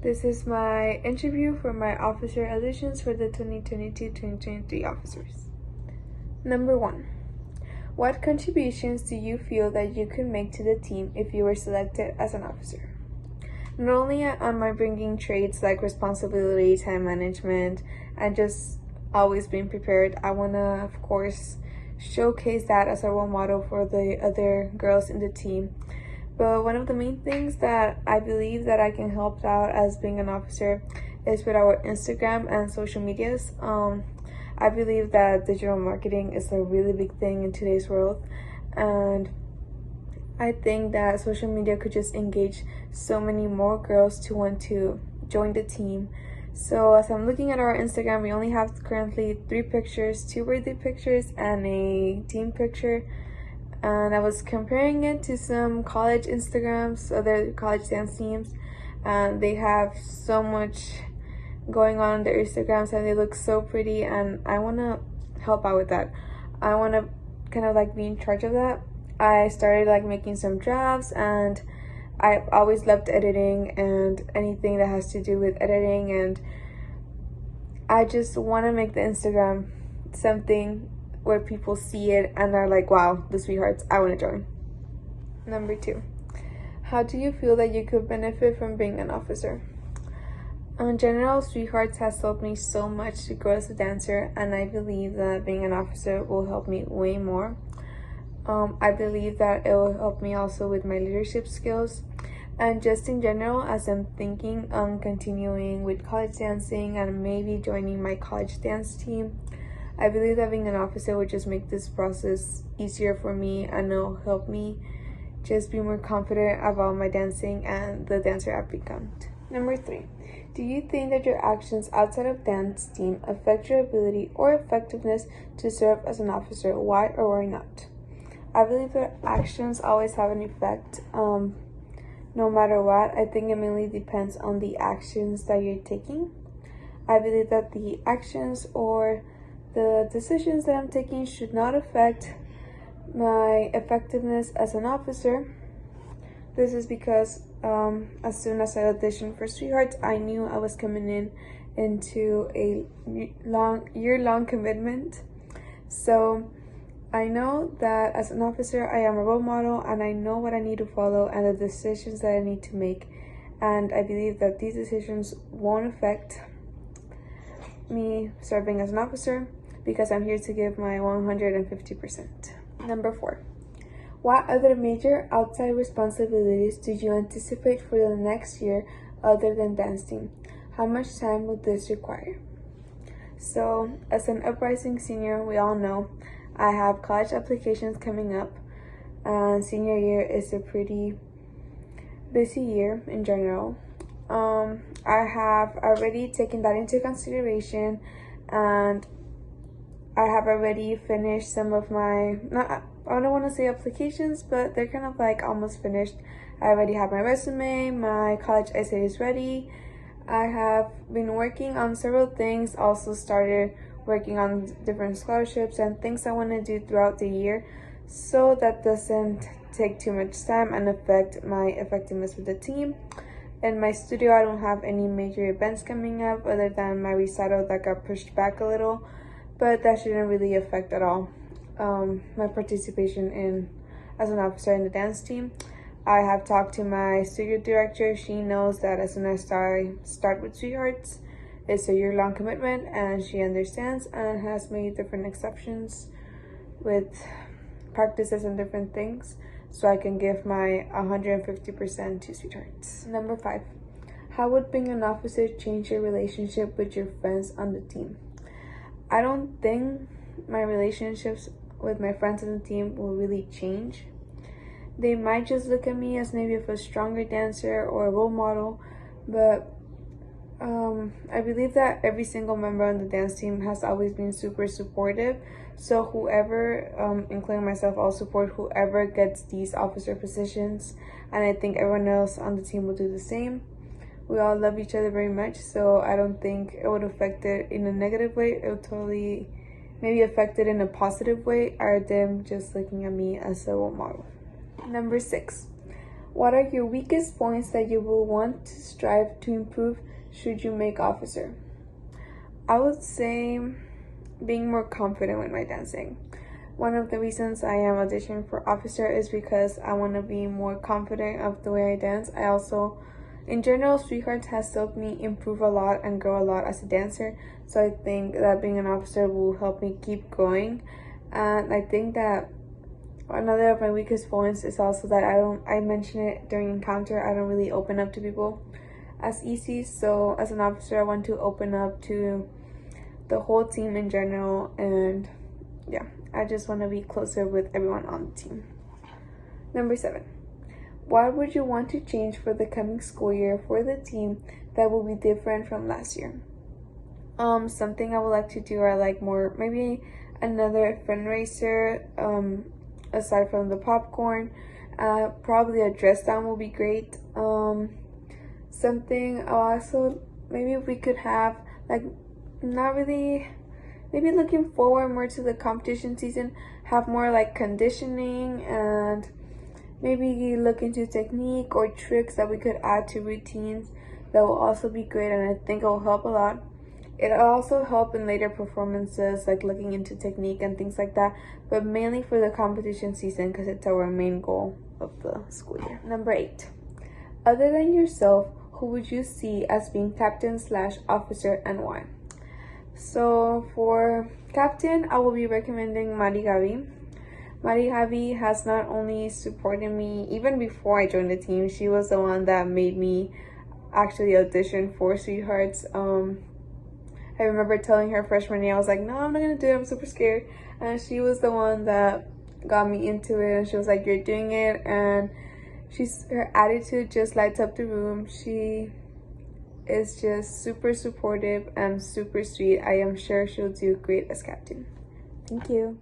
This is my interview for my officer auditions for the 2022-2023 officers. Number 1. What contributions do you feel that you could make to the team if you were selected as an officer? Not only am I bringing traits like responsibility, time management, and just always being prepared, I want to, of course, showcase that as a role model for the other girls in the team. But one of the main things that I believe that I can help out as being an officer is with our Instagram and social medias. I believe that digital marketing is a really big thing in today's world, and I think that social media could just engage so many more girls to want to join the team. So as I'm looking at our Instagram, we only have currently 3 pictures, 2 birthday pictures and a team picture. And I was comparing it to some college Instagrams, other college dance teams, and they have so much going on their Instagrams and they look so pretty, and I want to help out with that. I want to kind of like be in charge of that. I started like making some drafts, and I've always loved editing and anything that has to do with editing, and I just want to make the Instagram something where people see it and are like, wow, the sweethearts, I want to join. Number 2, how do you feel that you could benefit from being an officer? In general, Sweethearts has helped me so much to grow as a dancer, and I believe that being an officer will help me way more. I believe that it will help me also with my leadership skills, and just in general, as I'm thinking on continuing with college dancing and maybe joining my college dance team, I believe that being an officer would just make this process easier for me, and it'll help me just be more confident about my dancing and the dancer I've become. Number 3, do you think that your actions outside of dance team affect your ability or effectiveness to serve as an officer? Why or why not? I believe that actions always have an effect, no matter what. I think it mainly depends on the actions that you're taking. I believe that the actions or the decisions that I'm taking should not affect my effectiveness as an officer. This is because as soon as I auditioned for Sweethearts, I knew I was coming into a year-long commitment. So I know that as an officer, I am a role model, and I know what I need to follow and the decisions that I need to make. And I believe that these decisions won't affect me serving as an officer because I'm here to give my 150%. Number 4, what other major outside responsibilities do you anticipate for the next year other than dancing? How much time will this require? So, as an uprising senior, we all know I have college applications coming up, and senior year is a pretty busy year in general. I have already taken that into consideration, and I have already finished some of my, I don't want to say applications, but they're kind of like almost finished. I already have my resume, my college essay is ready. I have been working on several things, also started working on different scholarships and things I want to do throughout the year, so that doesn't take too much time and affect my effectiveness with the team. In my studio, I don't have any major events coming up other than my recital that got pushed back a little, but that shouldn't really affect at all my participation as an officer in the dance team. I have talked to my studio director. She knows that as soon as I start with Sweethearts, it's a year-long commitment, and she understands and has made different exceptions with practices and different things, so I can give my 150% to Sweethearts. Number 5, how would being an officer change your relationship with your friends on the team? I don't think my relationships with my friends on the team will really change. They might just look at me as maybe a stronger dancer or a role model, but I believe that every single member on the dance team has always been super supportive. So whoever, including myself, I'll support whoever gets these officer positions, and I think everyone else on the team will do the same. We all love each other very much, so I don't think it would affect it in a negative way. It would totally maybe affect it in a positive way, or them just looking at me as a role model. Number 6, What are your weakest points that you will want to strive to improve should you make officer? I would say being more confident with my dancing. One of the reasons I am auditioning for officer is because I want to be more confident of the way I dance. I also, in general, Sweethearts has helped me improve a lot and grow a lot as a dancer. So I think that being an officer will help me keep going. And I think that another of my weakest points is also that I mentioned it during encounter, I don't really open up to people as easy. So as an officer, I want to open up to the whole team in general, and yeah, I just want to be closer with everyone on the team. Number 7. What would you want to change for the coming school year for the team that will be different from last year? Something I would like to do are like more, maybe another fundraiser, aside from the popcorn. Probably a dress down will be great. Something also, maybe if we could have like, not really, maybe looking forward more to the competition season, have more like conditioning, and maybe look into technique or tricks that we could add to routines. That will also be great, and I think it will help a lot. It'll also help in later performances, like looking into technique and things like that, but mainly for the competition season because it's our main goal of the school year. Number 8. Other than yourself, who would you see as being captain/officer and why? So for captain, I will be recommending Mari Gabi. Mari Gabi has not only supported me even before I joined the team, she was the one that made me actually audition for Sweethearts. I remember telling her freshman year, I was like, no, I'm not gonna do it, I'm super scared. And she was the one that got me into it, and she was like, you're doing it. And her attitude just lights up the room. She is just super supportive and super sweet. I am sure she'll do great as captain. Thank you.